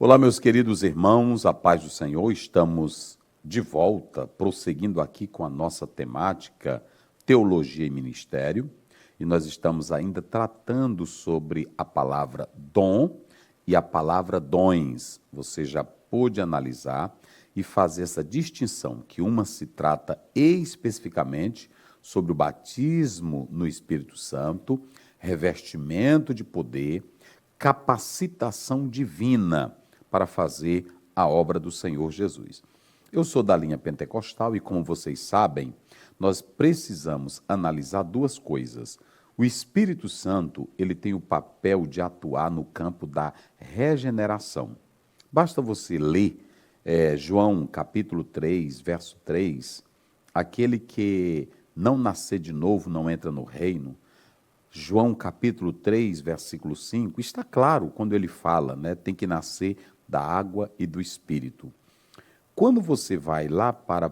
Olá, meus queridos irmãos, a paz do Senhor. Estamos de volta, prosseguindo aqui com a nossa temática Teologia e Ministério, e nós estamos ainda tratando sobre a palavra dom e a palavra dons. Você já pôde analisar e fazer essa distinção, que uma se trata especificamente sobre o batismo no Espírito Santo, revestimento de poder, capacitação divina para fazer a obra do Senhor Jesus. Eu sou da linha pentecostal e, como vocês sabem, nós precisamos analisar duas coisas. O Espírito Santo, ele tem o papel de atuar no campo da regeneração. Basta você ler João capítulo 3, verso 3, aquele que não nascer de novo não entra no reino. João capítulo 3, versículo 5, está claro quando ele fala, tem que nascer da água e do Espírito. Quando você vai lá para 1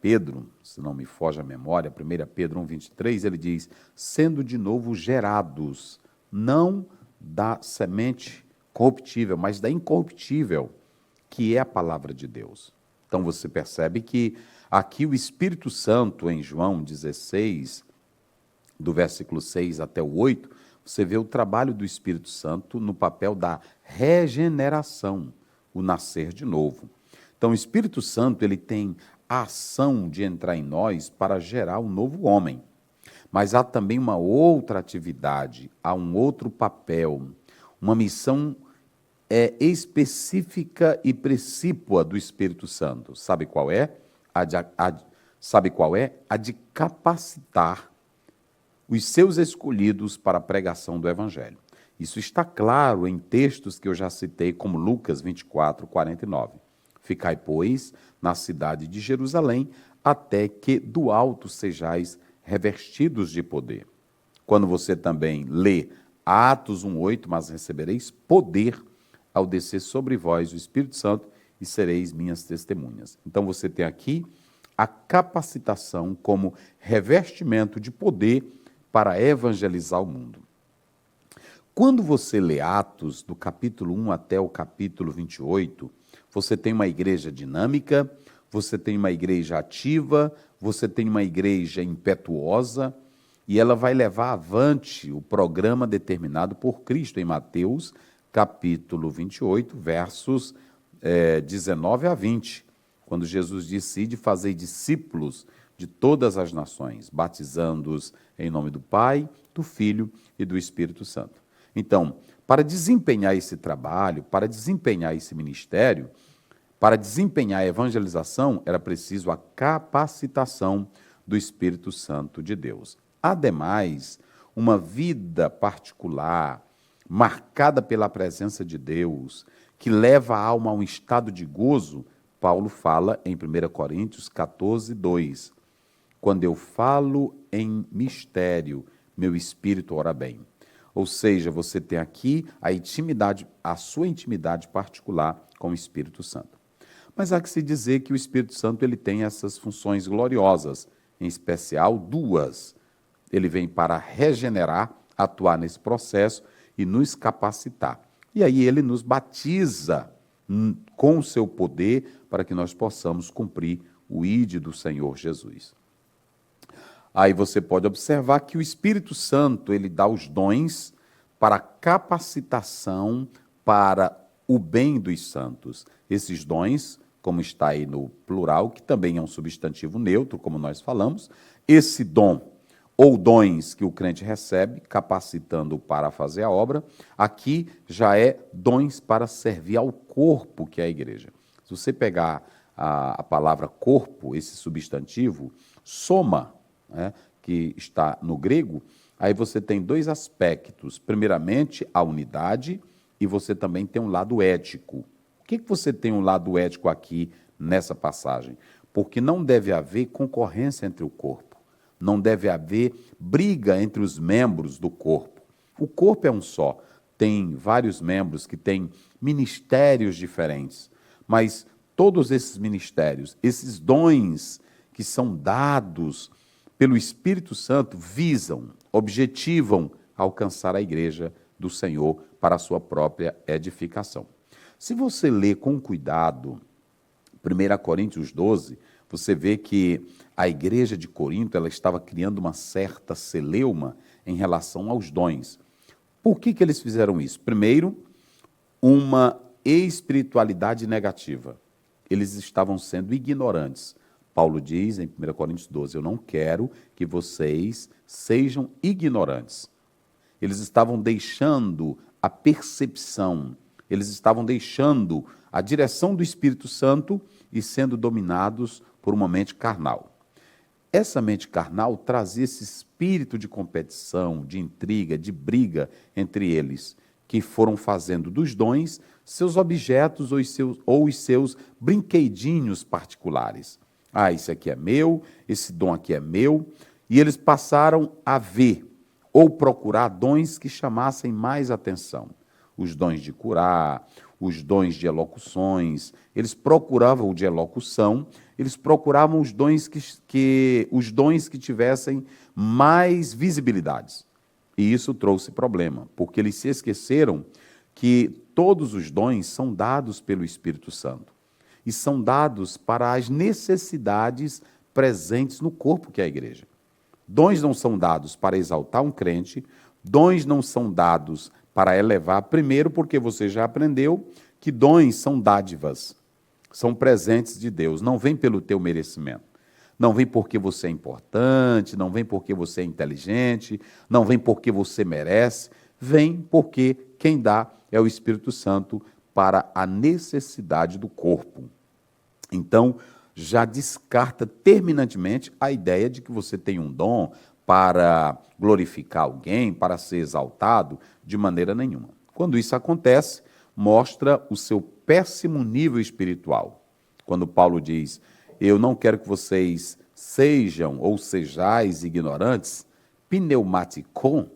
Pedro, se não me foge a memória, 1 Pedro 1, 23, ele diz, sendo de novo gerados, não da semente corruptível, mas da incorruptível, que é a palavra de Deus. Então você percebe que aqui o Espírito Santo, em João 16, do versículo 6 até o 8, você vê o trabalho do Espírito Santo no papel da regeneração, o nascer de novo. Então, o Espírito Santo, ele tem a ação de entrar em nós para gerar um novo homem. Mas há também uma outra atividade, há um outro papel, uma missão específica e precípua do Espírito Santo. Sabe qual é? Sabe qual é? A de capacitar os seus escolhidos para a pregação do Evangelho. Isso está claro em textos que eu já citei, como Lucas 24, 49. Ficai, pois, na cidade de Jerusalém, até que do alto sejais revestidos de poder. Quando você também lê Atos 1:8, mas recebereis poder ao descer sobre vós o Espírito Santo e sereis minhas testemunhas. Então você tem aqui a capacitação como revestimento de poder para evangelizar o mundo. Quando você lê Atos, do capítulo 1 até o capítulo 28, você tem uma igreja dinâmica, você tem uma igreja ativa, você tem uma igreja impetuosa, e ela vai levar avante o programa determinado por Cristo em Mateus, capítulo 28, versos 19 a 20, quando Jesus disse, ide fazer discípulos de todas as nações, batizando-os em nome do Pai, do Filho e do Espírito Santo. Então, para desempenhar esse trabalho, para desempenhar esse ministério, para desempenhar a evangelização, era preciso a capacitação do Espírito Santo de Deus. Ademais, uma vida particular, marcada pela presença de Deus, que leva a alma a um estado de gozo, Paulo fala em 1 Coríntios 14, 2. Quando eu falo em mistério, meu espírito ora bem. Ou seja, você tem aqui a intimidade, a sua intimidade particular com o Espírito Santo. Mas há que se dizer que o Espírito Santo ele tem essas funções gloriosas, em especial duas. Ele vem para regenerar, atuar nesse processo e nos capacitar. E aí ele nos batiza com o seu poder para que nós possamos cumprir o ide do Senhor Jesus. Aí você pode observar que o Espírito Santo, ele dá os dons para capacitação para o bem dos santos. Esses dons, como está aí no plural, que também é um substantivo neutro, como nós falamos, esse dom ou dons que o crente recebe, capacitando-o para fazer a obra, aqui já é dons para servir ao corpo, que é a igreja. Se você pegar a palavra corpo, esse substantivo, soma, que está no grego, aí você tem dois aspectos. Primeiramente, a unidade, e você também tem um lado ético. Por que você tem um lado ético aqui nessa passagem? Porque não deve haver concorrência entre o corpo. Não deve haver briga entre os membros do corpo. O corpo é um só. Tem vários membros que têm ministérios diferentes. Mas todos esses ministérios, esses dons que são dados pelo Espírito Santo, visam, objetivam alcançar a igreja do Senhor para a sua própria edificação. Se você ler com cuidado 1 Coríntios 12, você vê que a igreja de Corinto ela estava criando uma certa celeuma em relação aos dons. Por que eles fizeram isso? Primeiro, uma espiritualidade negativa. Eles estavam sendo ignorantes. Paulo diz em 1 Coríntios 12, eu não quero que vocês sejam ignorantes. Eles estavam deixando a percepção, eles estavam deixando a direção do Espírito Santo e sendo dominados por uma mente carnal. Essa mente carnal trazia esse espírito de competição, de intriga, de briga entre eles, que foram fazendo dos dons seus objetos ou os seus brinquedinhos particulares. Ah, isso aqui é meu, esse dom aqui é meu. E eles passaram a ver ou procurar dons que chamassem mais atenção. Os dons de curar, os dons de elocuções, eles procuravam o de elocução, eles procuravam os dons que tivessem mais visibilidades. E isso trouxe problema, porque eles se esqueceram que todos os dons são dados pelo Espírito Santo e são dados para as necessidades presentes no corpo que é a igreja. Dons não são dados para exaltar um crente, dons não são dados para elevar, primeiro porque você já aprendeu que dons são dádivas, são presentes de Deus, não vem pelo teu merecimento. Não vem porque você é importante, não vem porque você é inteligente, não vem porque você merece, vem porque quem dá é o Espírito Santo para a necessidade do corpo. Então, já descarta terminantemente a ideia de que você tem um dom para glorificar alguém, para ser exaltado, de maneira nenhuma. Quando isso acontece, mostra o seu péssimo nível espiritual. Quando Paulo diz, eu não quero que vocês sejam ou sejais ignorantes, pneumaticon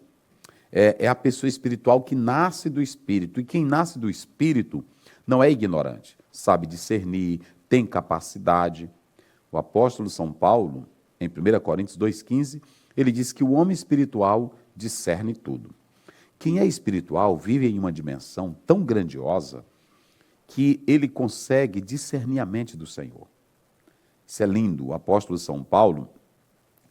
é a pessoa espiritual que nasce do Espírito, e quem nasce do Espírito não é ignorante, sabe discernir, tem capacidade. O apóstolo São Paulo, em 1 Coríntios 2,15, ele diz que o homem espiritual discerne tudo. Quem é espiritual vive em uma dimensão tão grandiosa que ele consegue discernir a mente do Senhor. Isso é lindo. O apóstolo São Paulo,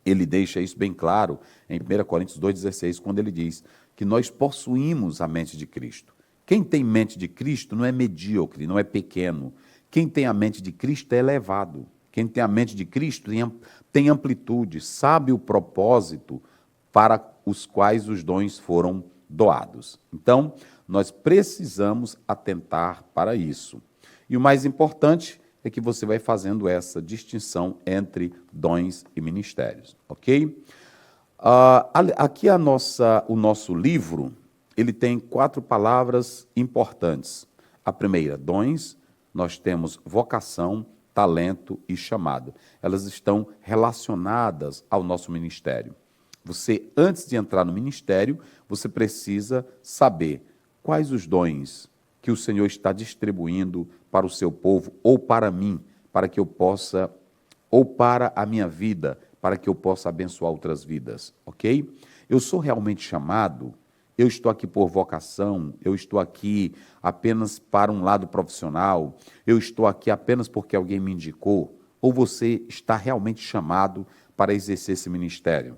ele deixa isso bem claro em 1 Coríntios 2,16, quando ele diz que nós possuímos a mente de Cristo. Quem tem mente de Cristo não é medíocre, não é pequeno. Quem tem a mente de Cristo é elevado. Quem tem a mente de Cristo tem amplitude, sabe o propósito para os quais os dons foram doados. Então, nós precisamos atentar para isso. E o mais importante é que você vai fazendo essa distinção entre dons e ministérios, ok? Aqui o nosso livro, ele tem 4 palavras importantes. A primeira, dons, nós temos vocação, talento e chamado. Elas estão relacionadas ao nosso ministério. Você, antes de entrar no ministério, você precisa saber quais os dons que o Senhor está distribuindo para o seu povo, ou para mim, para que eu possa, ou para a minha vida, para que eu possa abençoar outras vidas, ok? Eu sou realmente chamado, eu estou aqui por vocação, eu estou aqui apenas para um lado profissional, eu estou aqui apenas porque alguém me indicou, ou você está realmente chamado para exercer esse ministério?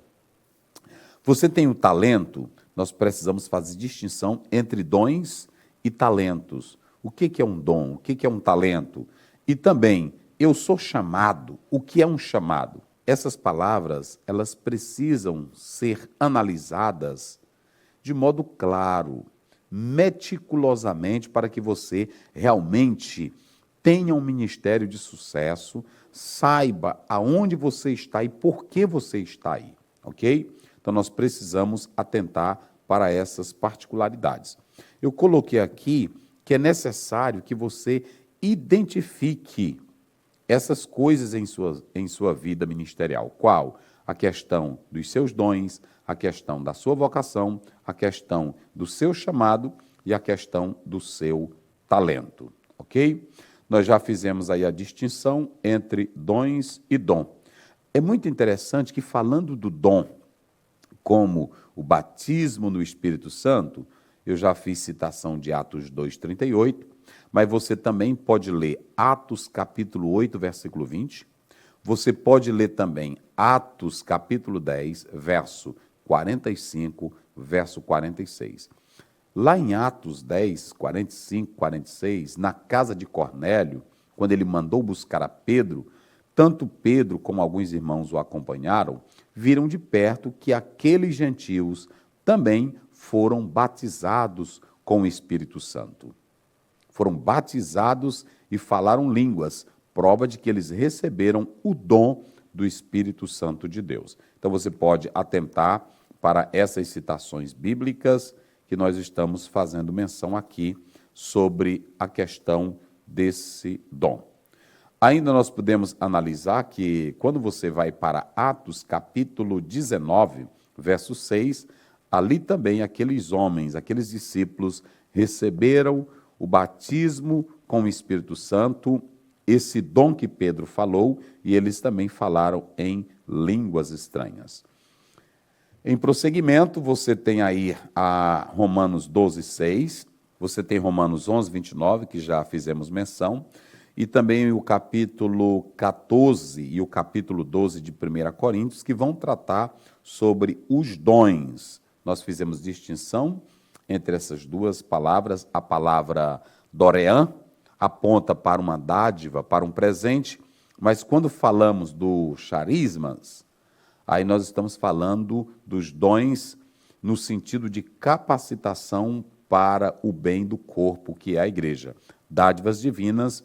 Você tem o talento, nós precisamos fazer distinção entre dons e talentos. O que é um dom? O que é um talento? E também, eu sou chamado. O que é um chamado? Essas palavras, elas precisam ser analisadas de modo claro, meticulosamente, para que você realmente tenha um ministério de sucesso, saiba aonde você está e por que você está aí, ok? Então, nós precisamos atentar para essas particularidades. Eu coloquei aqui que é necessário que você identifique essas coisas em sua vida ministerial. Qual? A questão dos seus dons, a questão da sua vocação, a questão do seu chamado e a questão do seu talento, ok? Nós já fizemos aí a distinção entre dons e dom. É muito interessante que, falando do dom, como o batismo no Espírito Santo, eu já fiz citação de Atos 2,38, mas você também pode ler Atos capítulo 8, versículo 20. Você pode ler também Atos capítulo 10, verso 45, verso 46. Lá em Atos 10, 45, 46, na casa de Cornélio, quando ele mandou buscar a Pedro, tanto Pedro como alguns irmãos o acompanharam, viram de perto que aqueles gentios também foram batizados com o Espírito Santo. Foram batizados e falaram línguas, prova de que eles receberam o dom do Espírito Santo de Deus. Então você pode atentar para essas citações bíblicas que nós estamos fazendo menção aqui sobre a questão desse dom. Ainda nós podemos analisar que quando você vai para Atos capítulo 19, verso 6, ali também aqueles homens, aqueles discípulos receberam o batismo com o Espírito Santo, esse dom que Pedro falou, e eles também falaram em línguas estranhas. Em prosseguimento, você tem aí a Romanos 12, 6, você tem Romanos 11, 29, que já fizemos menção, e também o capítulo 14 e o capítulo 12 de 1 Coríntios, que vão tratar sobre os dons. Nós fizemos distinção entre essas duas palavras. A palavra doreã aponta para uma dádiva, para um presente, mas quando falamos do charismas, aí nós estamos falando dos dons no sentido de capacitação para o bem do corpo, que é a igreja. Dádivas divinas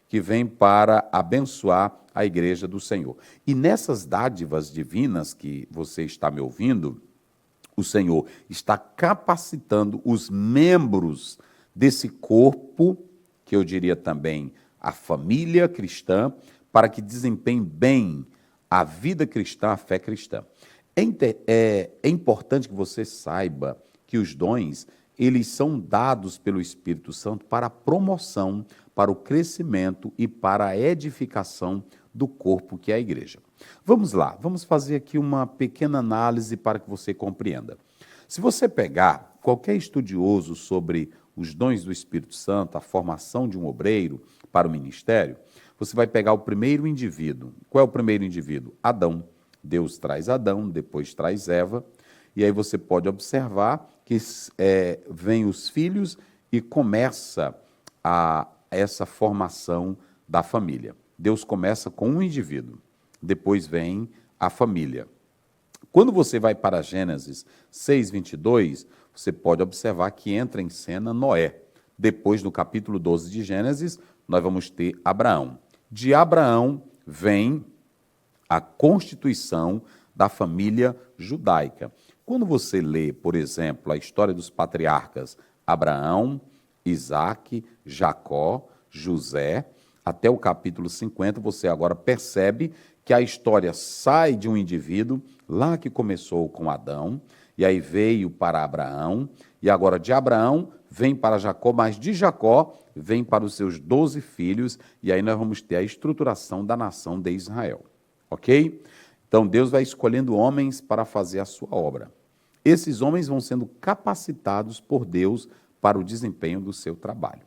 que vêm para abençoar a igreja do Senhor. E nessas dádivas divinas que você está me ouvindo, o Senhor está capacitando os membros desse corpo, que eu diria também a família cristã, para que desempenhem bem a vida cristã, a fé cristã. É importante que você saiba que os dons, eles são dados pelo Espírito Santo para a promoção, para o crescimento e para a edificação do corpo que é a igreja. Vamos lá, vamos fazer aqui uma pequena análise para que você compreenda. Se você pegar qualquer estudioso sobre os dons do Espírito Santo, a formação de um obreiro para o ministério, você vai pegar o primeiro indivíduo. Qual é o primeiro indivíduo? Adão. Deus traz Adão, depois traz Eva, e aí você pode observar que vem os filhos e começa essa formação da família. Deus começa com um indivíduo, depois vem a família. Quando você vai para Gênesis 6, 22, você pode observar que entra em cena Noé. Depois, no capítulo 12 de Gênesis, nós vamos ter Abraão. De Abraão vem a constituição da família judaica. Quando você lê, por exemplo, a história dos patriarcas Abraão, Isaque, Jacó, José, até o capítulo 50, você agora percebe que a história sai de um indivíduo, lá que começou com Adão, e aí veio para Abraão, e agora de Abraão vem para Jacó, mas de Jacó vem para os seus 12 filhos, e aí nós vamos ter a estruturação da nação de Israel. Ok? Então Deus vai escolhendo homens para fazer a sua obra. Esses homens vão sendo capacitados por Deus para o desempenho do seu trabalho.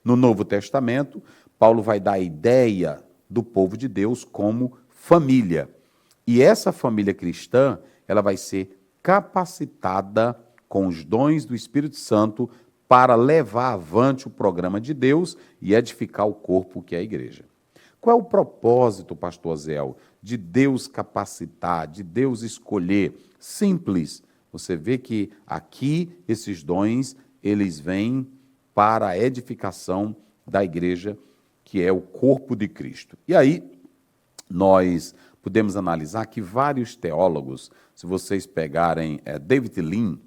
No Novo Testamento, Paulo vai dar a ideia do povo de Deus como família. E essa família cristã, ela vai ser capacitada com os dons do Espírito Santo para levar avante o programa de Deus e edificar o corpo que é a igreja. Qual é o propósito, pastor Zéu, de Deus capacitar, de Deus escolher? Simples. Você vê que aqui esses dons, eles vêm para a edificação da igreja, que é o corpo de Cristo. E aí, nós podemos analisar que vários teólogos, se vocês pegarem David Lean,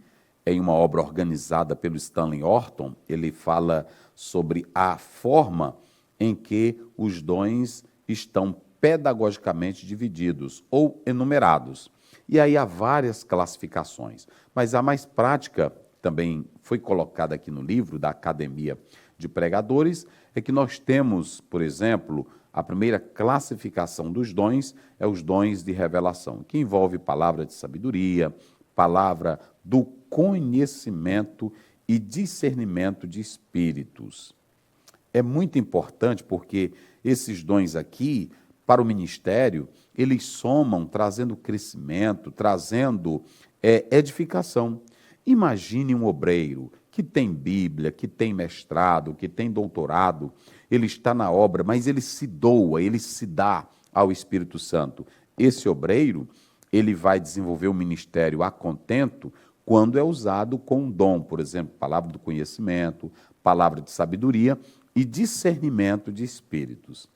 em uma obra organizada pelo Stanley Orton, ele fala sobre a forma em que os dons estão pedagogicamente divididos ou enumerados. E aí há várias classificações, mas a mais prática, também foi colocada aqui no livro da Academia de Pregadores, é que nós temos, por exemplo, a primeira classificação dos dons é os dons de revelação, que envolve palavra de sabedoria, palavra do conhecimento e discernimento de espíritos. é muito importante porque esses dons aqui, para o ministério, eles somam, trazendo crescimento, trazendo edificação. Imagine um obreiro que tem Bíblia, que tem mestrado, que tem doutorado, ele está na obra, mas ele se doa, ele se dá ao Espírito Santo. Esse obreiro, ele vai desenvolver o ministério a contento quando é usado com um dom, por exemplo, palavra do conhecimento, palavra de sabedoria e discernimento de espíritos.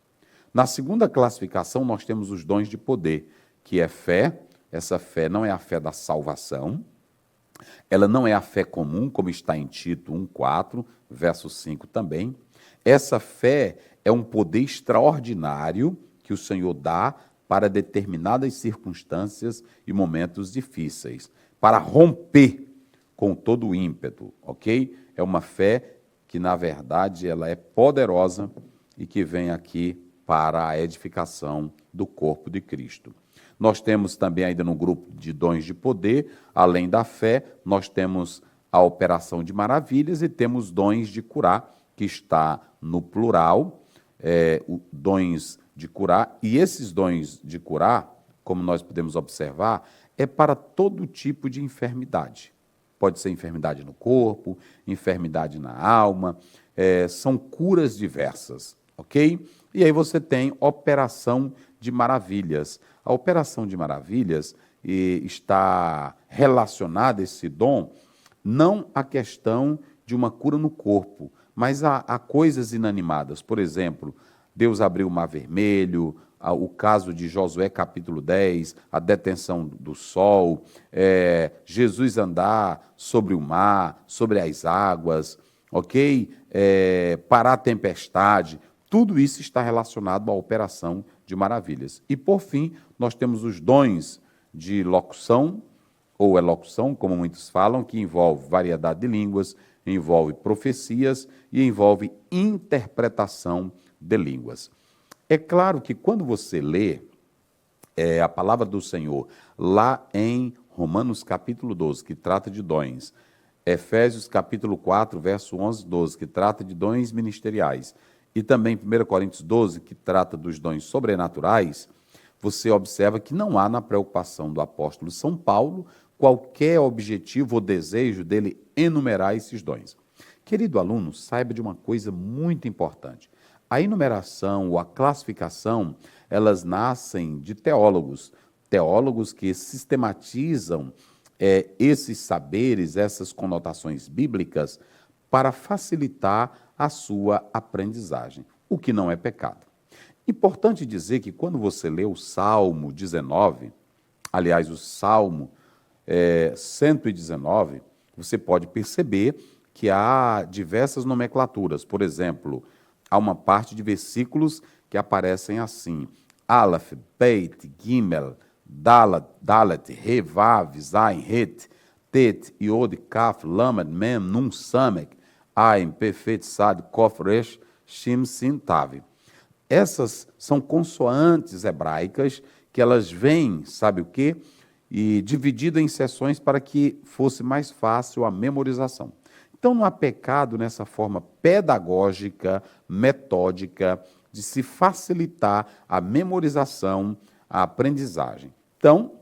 Na segunda classificação, nós temos os dons de poder, que é fé. Essa fé não é a fé da salvação, ela não é a fé comum, como está em Tito 1,4, verso 5 também. Essa fé é um poder extraordinário que o Senhor dá para determinadas circunstâncias e momentos difíceis, para romper com todo o ímpeto, ok? É uma fé que, na verdade, ela é poderosa e que vem aqui para a edificação do corpo de Cristo. Nós temos também ainda no grupo de dons de poder, além da fé, nós temos a operação de maravilhas e temos dons de curar, que está no plural, dons de curar, e esses dons de curar, como nós podemos observar, é para todo tipo de enfermidade. Pode ser enfermidade no corpo, enfermidade na alma, são curas diversas, ok? E aí você tem operação de maravilhas. A operação de maravilhas está relacionada, esse dom, não à questão de uma cura no corpo, mas a coisas inanimadas. Por exemplo, Deus abriu o Mar Vermelho, o caso de Josué capítulo 10, a detenção do sol, Jesus andar sobre o mar, sobre as águas, ok? Parar a tempestade, tudo isso está relacionado à operação de maravilhas. E, por fim, nós temos os dons de locução, ou elocução, como muitos falam, que envolve variedade de línguas, envolve profecias e envolve interpretação de línguas. É claro que quando você lê a palavra do Senhor lá em Romanos capítulo 12, que trata de dons, Efésios capítulo 4, verso 11 e 12, que trata de dons ministeriais, e também 1 Coríntios 12, que trata dos dons sobrenaturais, você observa que não há na preocupação do apóstolo São Paulo qualquer objetivo ou desejo dele enumerar esses dons. Querido aluno, saiba de uma coisa muito importante. A enumeração ou a classificação, elas nascem de teólogos, teólogos que sistematizam esses saberes, essas conotações bíblicas, para facilitar a sua aprendizagem, o que não é pecado. Importante dizer que quando você lê o Salmo 19, aliás, o Salmo 119, você pode perceber que há diversas nomenclaturas. Por exemplo, há uma parte de versículos que aparecem assim: Aleph, Beit, Gimel, Dalet, He, Vav, Zain, Het, Tet, Yod, Kaf, Lamed, Mem, Nun, Samek, Ain, Pefet, Sad, Kof, Resh, Shim, Sin, Tav. Essas são consoantes hebraicas que elas vêm, sabe o quê? E divididas em seções para que fosse mais fácil a memorização. Então não há pecado nessa forma pedagógica, metódica, de se facilitar a memorização, a aprendizagem. Então,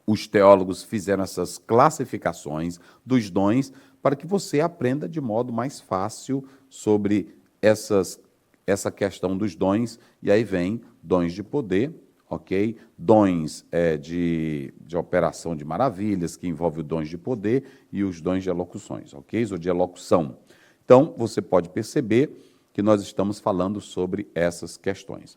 os teólogos fizeram essas classificações dos dons para que você aprenda de modo mais fácil sobre essa questão dos dons, e aí vem dons de poder, ok? Dons de operação de maravilhas, que envolve os dons de poder, e os dons de elocuções, ok? Ou de elocução. Então, você pode perceber que nós estamos falando sobre essas questões.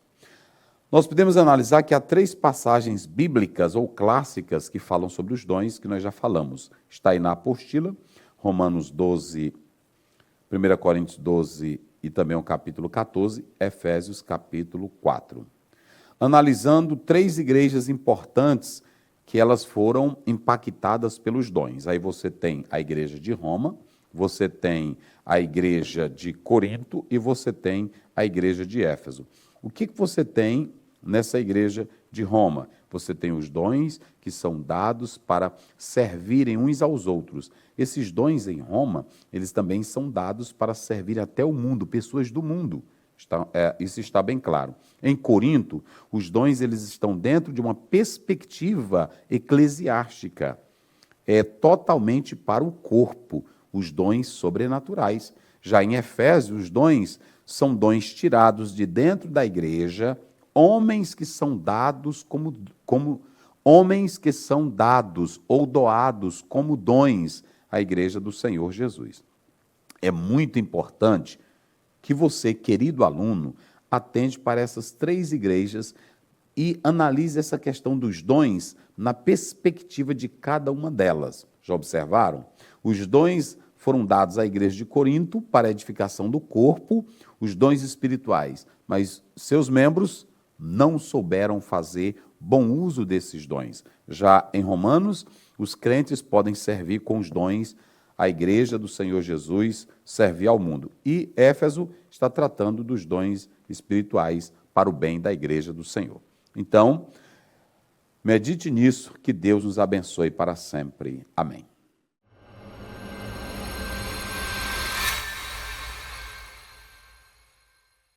Nós podemos analisar que há 3 passagens bíblicas ou clássicas que falam sobre os dons, que nós já falamos. Está aí na apostila, Romanos 12, 1 Coríntios 12 e também o capítulo 14, Efésios capítulo 4. Analisando 3 igrejas importantes que elas foram impactadas pelos dons. Aí você tem a igreja de Roma, você tem a igreja de Corinto e você tem a igreja de Éfeso. O que você tem nessa igreja de Roma. Você tem os dons que são dados para servirem uns aos outros. Esses dons em Roma, eles também são dados para servir até o mundo, pessoas do mundo. Isso está bem claro. Em Corinto, os dons eles estão dentro de uma perspectiva eclesiástica. É totalmente para o corpo, os dons sobrenaturais. Já em Efésios, os dons são dons tirados de dentro da igreja, homens que são dados homens que são dados ou doados como dons à igreja do Senhor Jesus. É muito importante que você, querido aluno, atende para essas 3 igrejas e analise essa questão dos dons na perspectiva de cada uma delas. Já observaram? Os dons foram dados à igreja de Corinto para a edificação do corpo, os dons espirituais, mas seus membros não souberam fazer bom uso desses dons. Já em Romanos, os crentes podem servir com os dons à igreja do Senhor Jesus, servir ao mundo. E Éfeso está tratando dos dons espirituais para o bem da igreja do Senhor. Então, medite nisso, que Deus nos abençoe para sempre. Amém.